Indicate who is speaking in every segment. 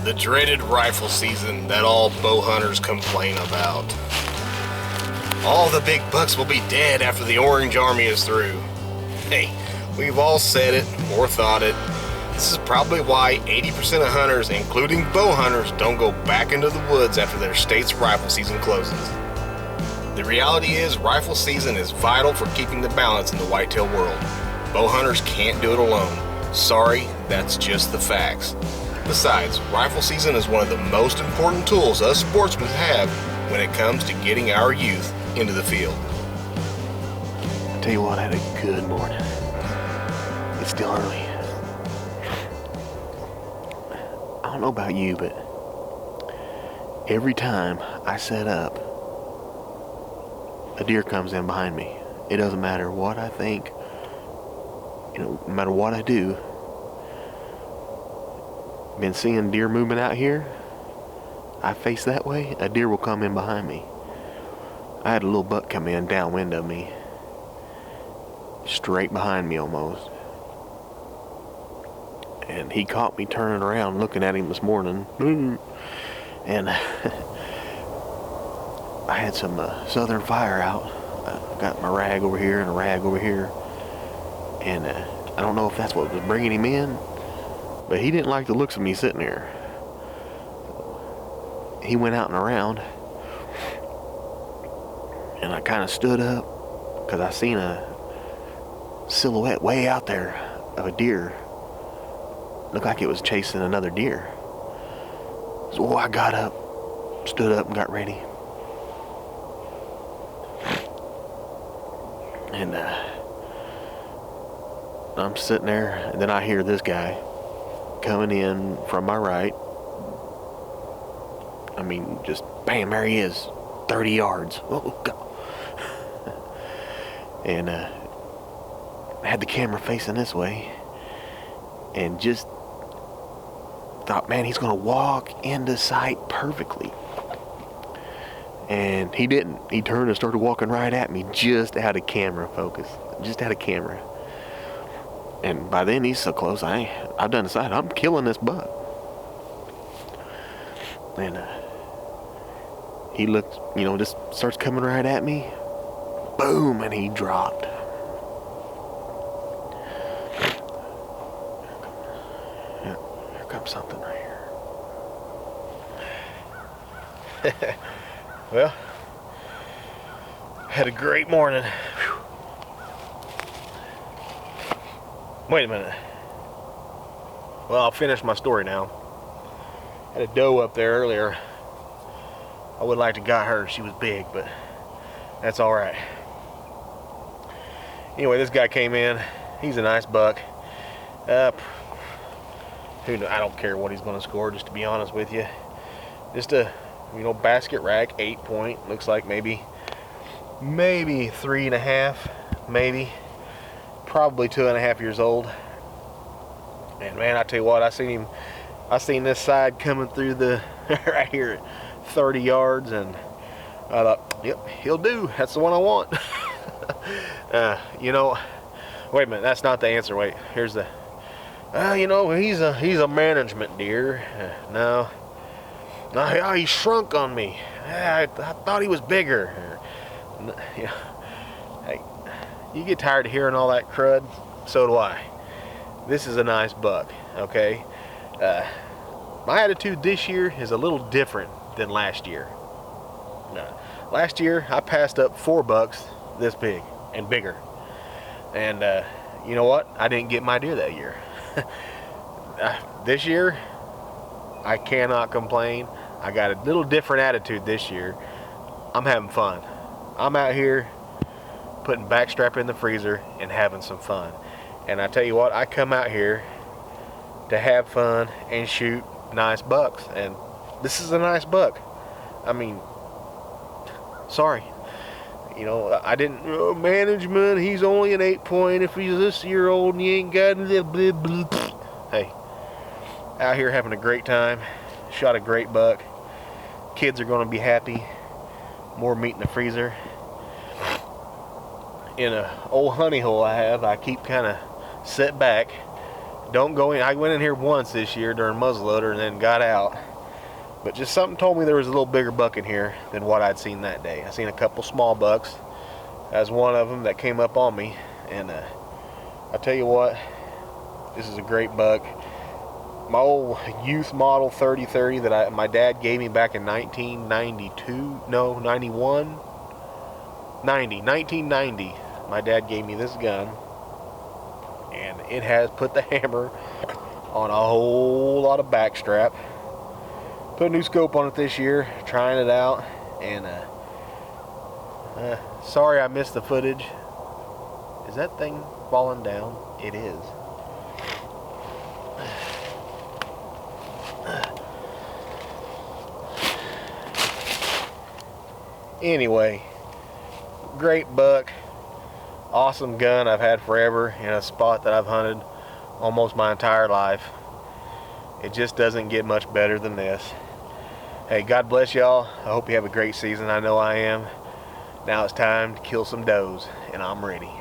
Speaker 1: the dreaded rifle season that all bow hunters complain about. All the big bucks will be dead after the Orange Army is through. Hey, we've all said it or thought it. This is probably why 80% of hunters, including bow hunters, don't go back into the woods after their state's rifle season closes. The reality is, rifle season is vital for keeping the balance in the whitetail world. Bow hunters can't do it alone. Sorry, that's just the facts. Besides, rifle season is one of the most important tools us sportsmen have when it comes to getting our youth into the field.
Speaker 2: I tell you what, I had a good morning. It's still early. I don't know about you, but every time I set up, a deer comes in behind me. It doesn't matter what I think, no matter what I do. Been seeing deer movement out here. I face that way, a deer will come in behind me. I had a little buck come in downwind of me, straight behind me almost. And he caught me turning around looking at him this morning. And I had some Southern Fire out. I got my rag over here and a rag over here. And I don't know if that's what was bringing him in, but he didn't like the looks of me sitting there. He went out and around, and I kind of stood up because I seen a silhouette way out there of a deer. Looked like it was chasing another deer. So I got up, stood up and got ready. And I'm sitting there, and then I hear this guy coming in from my right. I mean, just bam, there he is, 30 yards. Oh, God. And I had the camera facing this way, and just thought, man, he's gonna walk into sight perfectly. And he didn't. He turned and started walking right at me, just out of camera focus, just out of camera. And by then he's so close, I've done decided I'm killing this buck. And he looked, just starts coming right at me. Boom, and he dropped. Yeah, here comes something right here. Well, had a great morning. Whew. Wait a minute. Well, I'll finish my story now. Had a doe up there earlier. I would like to got her. She was big, but that's all right. Anyway, this guy came in. He's a nice buck. Who knows? I don't care what he's going to score, just to be honest with you. Just a basket rack, 8 point. Looks like maybe 3.5, maybe. Probably 2.5 years old. And man, I tell you what, I seen this side coming through the right here at 30 yards, and I thought, yep, he'll do. That's the one I want. Wait a minute, that's not the answer. Wait, here's the. He's a management deer. No, he shrunk on me. I thought he was bigger. Hey, you get tired of hearing all that crud? So do I. This is a nice buck, okay? My attitude this year is a little different than last year. Last year, I passed up 4 bucks this big and bigger. And you know what? I didn't get my deer that year. This year, I cannot complain. I got a little different attitude this year. I'm having fun. I'm out here putting backstrap in the freezer and having some fun. And I tell you what, I come out here to have fun and shoot nice bucks. And this is a nice buck. I mean, sorry. I didn't, management, he's only an 8 point if he's this year old and he ain't got blah, blah, blah. Hey, out here having a great time. Shot a great buck. Kids are going to be happy. More meat in the freezer. In a old honey hole I keep kind of set back Don't go in. I went in here once this year during muzzleloader and then got out. But just something told me there was a little bigger buck in here than what I'd seen that day. I seen a couple small bucks. As one of them that came up on me, and I tell you what, this is a great buck. My old youth model 30-30 that my dad gave me back in 1990. My dad gave me this gun, and it has put the hammer on a whole lot of backstrap. Put a new scope on it this year, trying it out, and sorry I missed the footage. Is that thing falling down? It is. Anyway, great buck, awesome gun I've had forever in a spot that I've hunted almost my entire life. It just doesn't get much better than this. Hey, God bless y'all. I hope you have a great season. I know I am. Now it's time to kill some does, and I'm ready.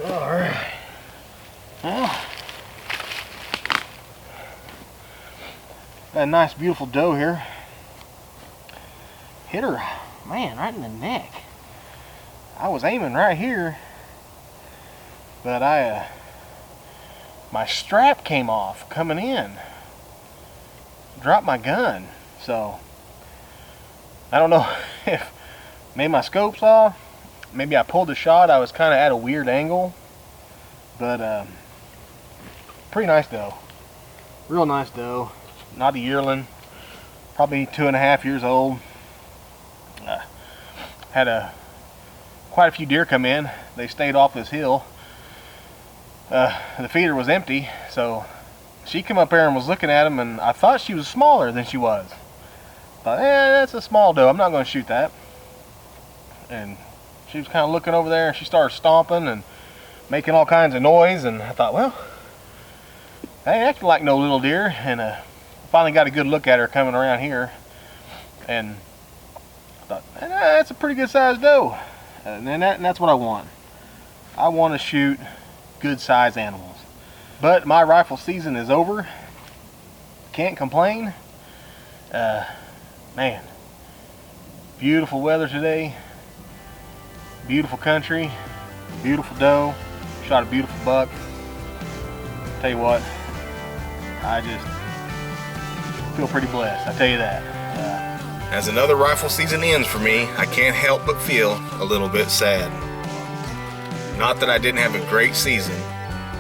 Speaker 2: Alright. Well, got a nice beautiful doe here. Hit her, man, right in the neck. I was aiming right here, but my strap came off coming in. Dropped my gun, so I don't know if maybe my scope's off. Maybe I pulled the shot. I was kind of at a weird angle, but pretty nice doe. Real nice doe. Not a yearling. Probably 2.5 years old. Had quite a few deer come in. They stayed off this hill. The feeder was empty, so she came up there and was looking at them, and I thought she was smaller than she was. Thought, that's a small doe. I'm not going to shoot that. And she was kind of looking over there, and she started stomping and making all kinds of noise, and I thought, well, I ain't acting like no little deer. And finally got a good look at her coming around here, and I thought, that's a pretty good sized doe. And that's what I want. I want to shoot good sized animals. But my rifle season is over. Can't complain. Man, beautiful weather today. Beautiful country, beautiful doe, shot a beautiful buck. Tell you what, I just feel pretty blessed, I tell you that.
Speaker 1: As another rifle season ends for me, I can't help but feel a little bit sad. Not that I didn't have a great season,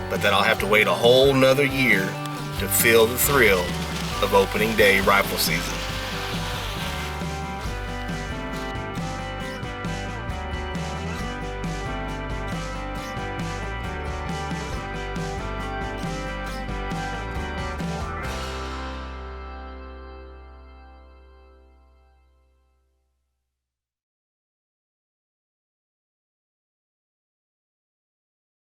Speaker 1: but that I'll have to wait a whole nother year to feel the thrill of opening day rifle season.